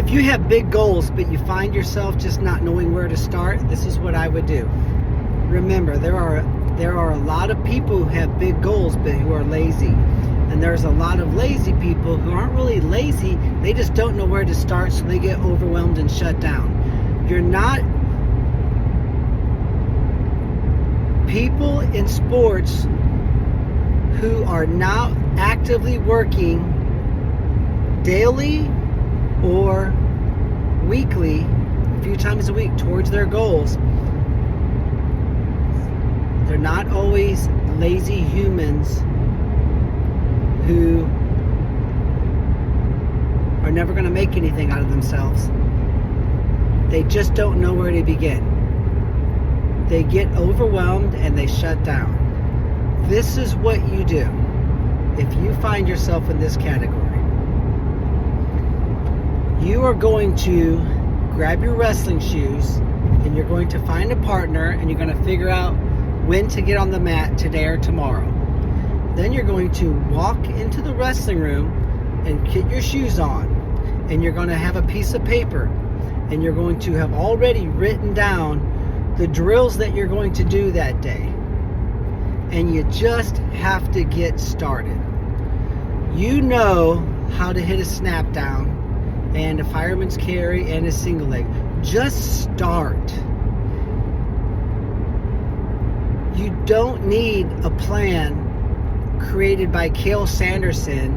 If you have big goals, but you find yourself just not knowing where to start, this is what I would do. Remember, there are a lot of people who have big goals, but who are lazy. And there's a lot of lazy people who aren't really lazy. They just don't know where to start, so they get overwhelmed and shut down. You're not... People in sports who are now actively working daily or weekly, a few times a week, towards their goals, they're not always lazy humans who are never going to make anything out of themselves. They just don't know where to begin. They get overwhelmed and they shut down. This is what you do if you find yourself in this category. You are going to grab your wrestling shoes and you're going to find a partner and you're going to figure out when to get on the mat today or tomorrow. Then you're going to walk into the wrestling room and get your shoes on, and you're going to have a piece of paper and you're going to have already written down the drills that you're going to do that day. And you just have to get started. You know how to hit a snap down and a fireman's carry and a single leg. Just start. You don't need a plan created by Cael Sanderson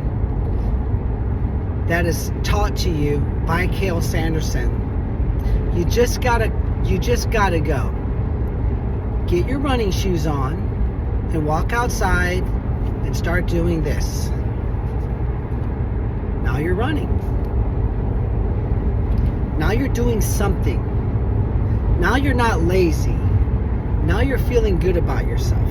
that is taught to you by Cael Sanderson. You just gotta go. Get your running shoes on and walk outside and start doing this. Now you're running. Now you're doing something. Now you're not lazy. Now you're feeling good about yourself.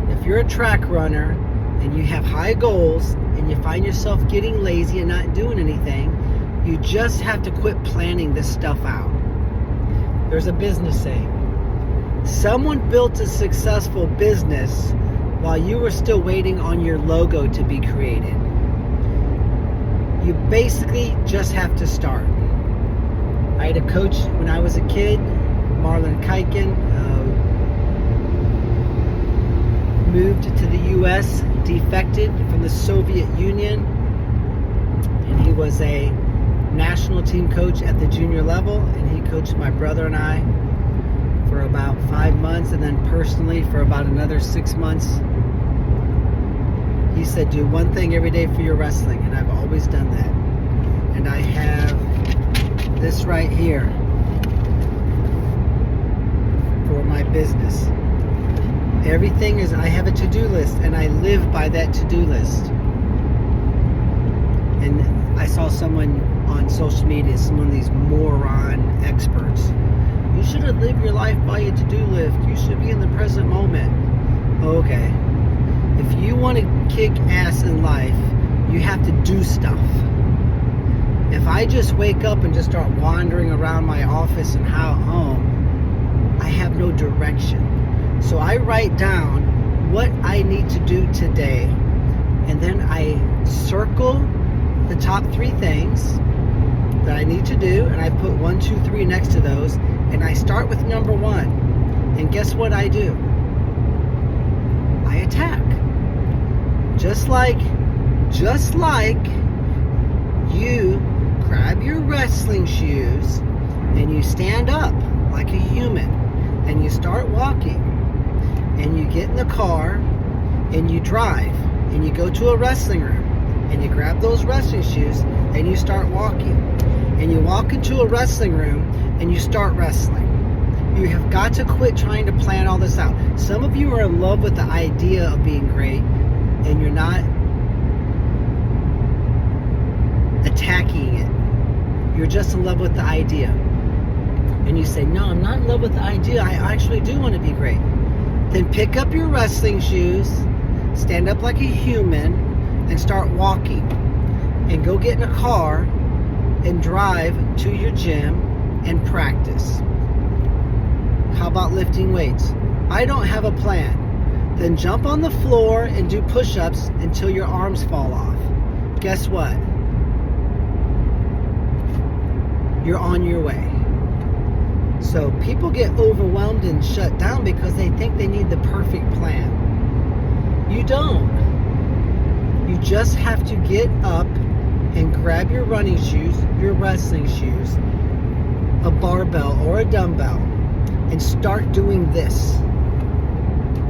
If you're a track runner and you have high goals and you find yourself getting lazy and not doing anything, you just have to quit planning this stuff out. There's a business saying, someone built a successful business while you were still waiting on your logo to be created. You basically just have to start. I had a coach when I was a kid, Marlon Kiken, moved to the U.S., defected from the Soviet Union, and he was a national team coach at the junior level, and he coached my brother and I for about 5 months, and then personally for about another 6 months. He said, do one thing every day for your wrestling, and I've always done that. And I have this right here for my business. Everything is, I have a to-do list, and I live by that to-do list. And I saw someone on social media, some of these moron experts. You should have lived your life by your to-do list. You should be in the present moment. Okay. If you want to kick ass in life, you have to do stuff. If I just wake up and just start wandering around my office and home, I have no direction. So I write down what I need to do today, and then I circle the top 3 things that I need to do, and I put 1, 2, 3 next to those, and I start with number 1. And guess what I do? I attack. Just like you grab your wrestling shoes and you stand up like a human and you start walking and you get in the car and you drive and you go to a wrestling room and you grab those wrestling shoes and you start walking and you walk into a wrestling room and you start wrestling. You have got to quit trying to plan all this out. Some of you are in love with the idea of being great and you're not attacking it. You're just in love with the idea. And you say, no, I'm not in love with the idea. I actually do want to be great. Then pick up your wrestling shoes, stand up like a human, and start walking. And go get in a car and drive to your gym and practice. How about lifting weights? I don't have a plan. Then jump on the floor and do push-ups until your arms fall off. Guess what? you're on your way. So people get overwhelmed and shut down because they think they need the perfect plan. You don't. You just have to get up and grab your running shoes, your wrestling shoes, a barbell or a dumbbell, and start doing this.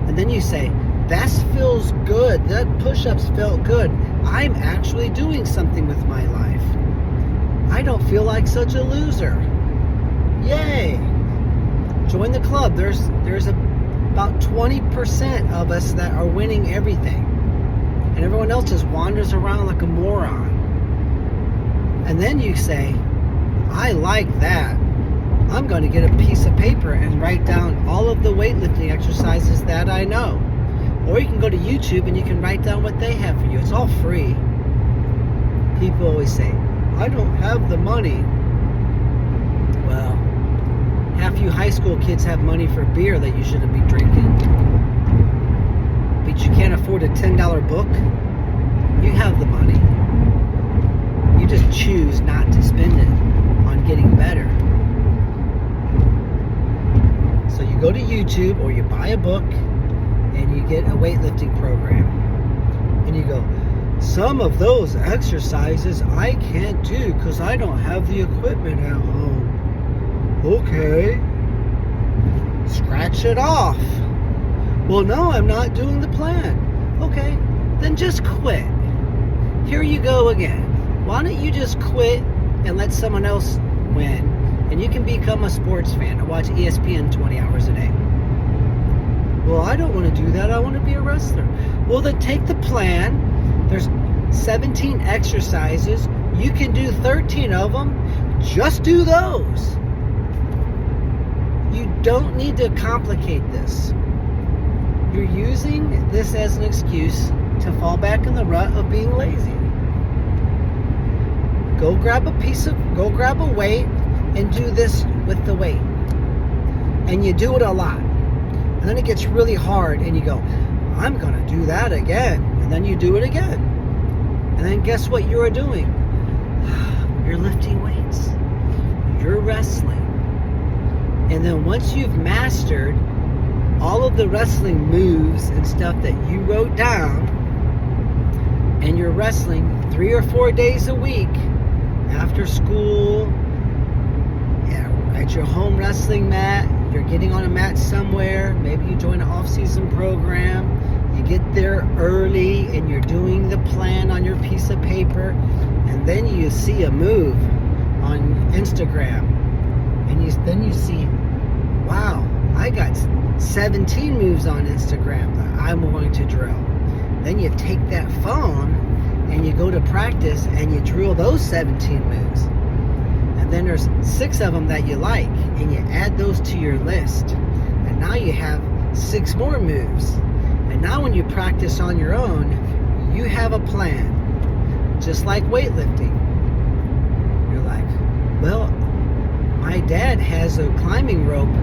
And then you say, that feels good. That push-ups felt good. I'm actually doing something with my life. I don't feel like such a loser. Yay! Join the club. There's about 20% of us that are winning everything. And everyone else just wanders around like a moron. And then you say, I like that. I'm going to get a piece of paper and write down all of the weightlifting exercises that I know. Or you can go to YouTube and you can write down what they have for you. It's all free. People always say, I don't have the money. Well, half you high school kids have money for beer that you shouldn't be drinking. But you can't afford a $10 book. You have the money. You just choose not to spend it on getting better. So you go to YouTube or you buy a book and you get a weightlifting program. And you go, some of those exercises I can't do because I don't have the equipment at home. Okay. Scratch it off. Well, no, I'm not doing the plan. Okay, then just quit. Here you go again. Why don't you just quit and let someone else win? And you can become a sports fan and watch ESPN 20 hours a day. Well, I don't want to do that. I want to be a wrestler. Well, then take the plan. There's 17 exercises. You can do 13 of them. Just do those. You don't need to complicate this. You're using this as an excuse to fall back in the rut of being lazy. Go grab a weight and do this with the weight. And you do it a lot. And then it gets really hard and you go, I'm going to do that again. And then you do it again. And then guess what you're doing? You're lifting weights. You're wrestling. And then once you've mastered all of the wrestling moves and stuff that you wrote down, and you're wrestling 3 or 4 days a week after school, at your home wrestling mat, you're getting on a mat somewhere, maybe you join an off-season program, you get there early and you're doing the plan on your piece of paper, and then you see a move on Instagram, and then you see, wow, I got 17 moves on Instagram that I'm going to drill. Then you take that phone and you go to practice and you drill those 17 moves. And then there's 6 of them that you like, and you add those to your list. And now you have 6 more moves. And now when you practice on your own, you have a plan. Just like weightlifting. You're like, well, my dad has a climbing rope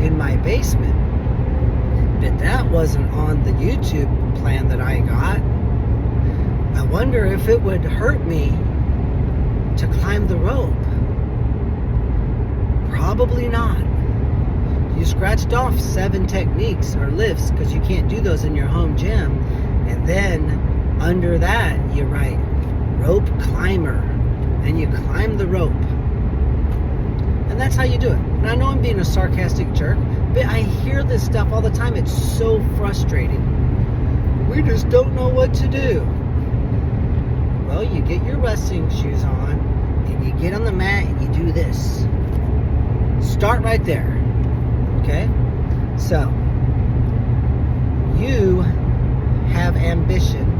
in my basement. But that wasn't on the YouTube plan that I got. I wonder if it would hurt me to climb the rope. Probably not. You scratched off 7 techniques or lifts because you can't do those in your home gym. And then under that, you write rope climber. And you climb the rope. And that's how you do it. And I know I'm being a sarcastic jerk, but I hear this stuff all the time. It's so frustrating. We just don't know what to do. Well, you get your wrestling shoes on, and you get on the mat, and you do this. Start right there. Okay? So, you have ambition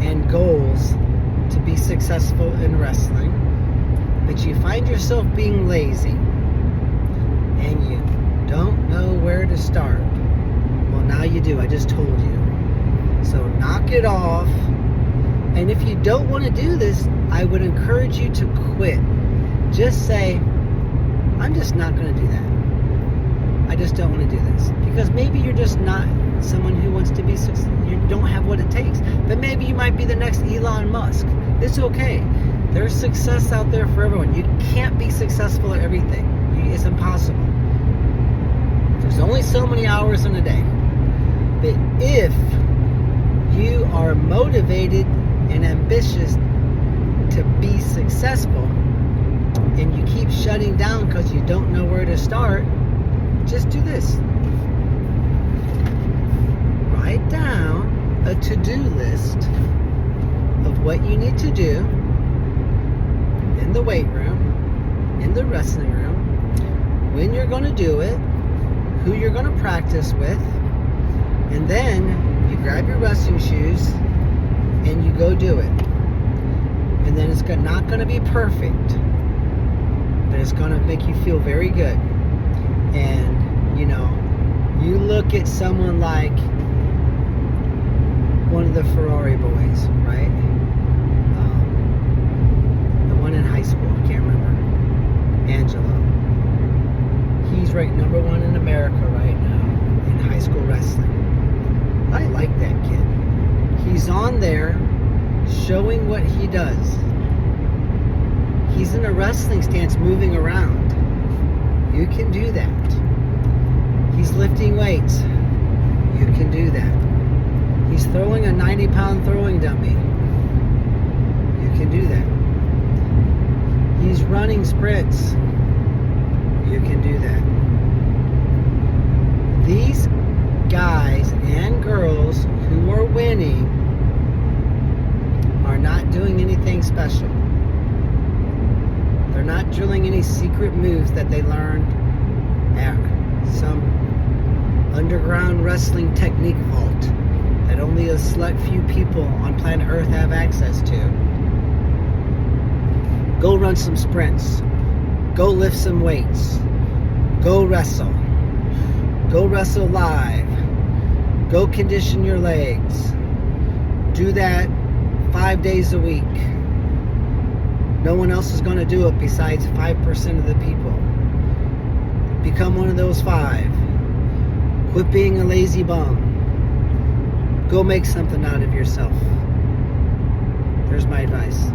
and goals to be successful in wrestling, but you find yourself being lazy, and you don't know where to start. Well, now you do. I just told you. So knock it off. And if you don't want to do this, I would encourage you to quit. Just say, I'm just not going to do that. I just don't want to do this. Because maybe you're just not someone who wants to be successful. You don't have what it takes. But maybe you might be the next Elon Musk. It's okay. There's success out there for everyone. You can't be successful at everything. It's impossible. There's only so many hours in a day. But if you are motivated and ambitious to be successful, and you keep shutting down because you don't know where to start, just do this. Write down a to-do list of what you need to do in the weight room, in the wrestling room, when you're going to do it, who you're going to practice with, and then you grab your wrestling shoes and you go do it. And then it's not going to be perfect, but it's going to make you feel very good. And, you know, you look at someone like one of the Ferrari boys, right? The one in high school, I can't remember. Angelo. He's ranked number 1 in America right now in high school wrestling. I like that kid. He's on there showing what he does. He's in a wrestling stance moving around. You can do that. He's lifting weights. You can do that. He's throwing a 90-pound throwing dummy. You can do that. He's running sprints. You can do that. These guys and girls who are winning are not doing anything special. They're not drilling any secret moves that they learned at some underground wrestling technique vault that only a select few people on planet Earth have access to. Go run some sprints. Go lift some weights. Go wrestle. Go wrestle live. Go condition your legs. Do that 5 days a week. No one else is going to do it besides 5% of the people. Become one of those 5. Quit being a lazy bum. Go make something out of yourself. There's my advice.